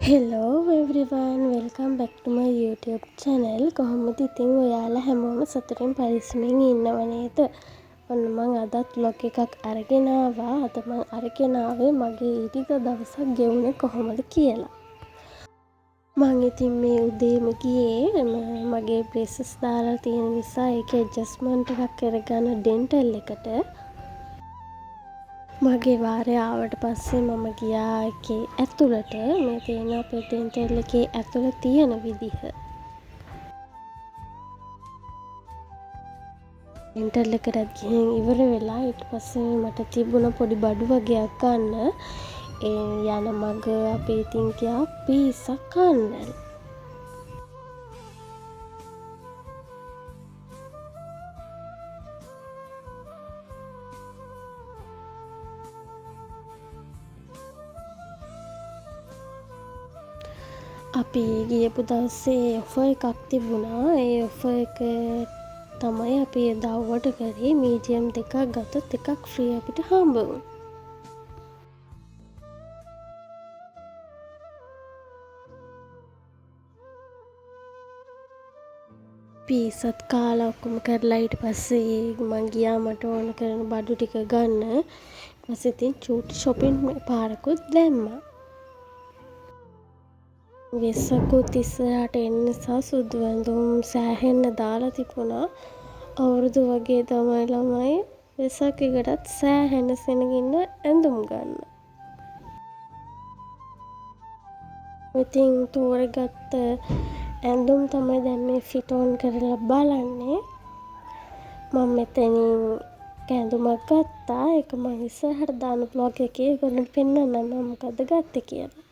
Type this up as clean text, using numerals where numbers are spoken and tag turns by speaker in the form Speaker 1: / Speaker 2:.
Speaker 1: Hello everyone welcome back ටු මයි YouTube channel. කොහොමද ඉතින් ඔයාලා හැමෝම සතුටින් පරිස්සමින් ඉන්නව නේද? ඔන්න මං අදත් vlog එකක් අරගෙන ආවා. අද මං අරගෙන ආවේ මගේ ඊටික දවසක් ගෙවුනේ කොහොමද කියලා. මං ඉතින් මේ උදේම ගියේ මගේ braces දාලා තියෙන නිසා ඒකේ adjustment එකක් කරගන්න dental එකට. මගේ වාරය ආවට පස්සේ මම ගියා එකේ ඇතුළට. මේ තියෙන අපේ ඩෙන්ටල් එකේ ඇතුළ තියෙන විදිහ. ඩෙන්ටල් එකටත් ගිහින් ඉවර වෙලා ඊට පස්සේ මට තිබුණ පොඩි බඩු වගේක් ගන්න. යන මග අපි ඉතින් ගියා පීසා කන්න. අපි ගියපු දවසේ ඔෆර් එකක් තිබුණා. ඒ ඔෆර් එක තමයි අපි එදා ඕඩර් කරේ. මීඩියම් දෙකක් ගත්තොත් එකක් ෆ්‍රී අපිට හම්බ වුණා. පීසත් කාලා ඔක්කොම කරලා ඊට පස්සේ මං ගියා මට ඕන කරන බඩු ටික ගන්න. ඊට පස්සේ ඉතින් චූටි shopping පාරකුත් දැම්මා. වෙසකුත් ඉස්සරහට එන්න නිසා සුදු ඇඳුම් සෑහෙන්න දාලා තිබුණා. අවුරුදු වගේ තමයි ළමයි වෙසක් එකටත් සෑහෙන සෙනගින්න ඇඳුම් ගන්න. ඉතින් තෝරගත්ත ඇඳුම් තමයි දැන් මේ ෆිට ඔන් කරලා බලන්නේ. මම මෙතනින් ඇඳුමක් ගත්තා. ඒක මම ඉස්සරහට දාන vlog එකේ ඔයගොල්ලන්ට පෙන්නන්නම් මම මොකද්ද ගත්තේ කියලා.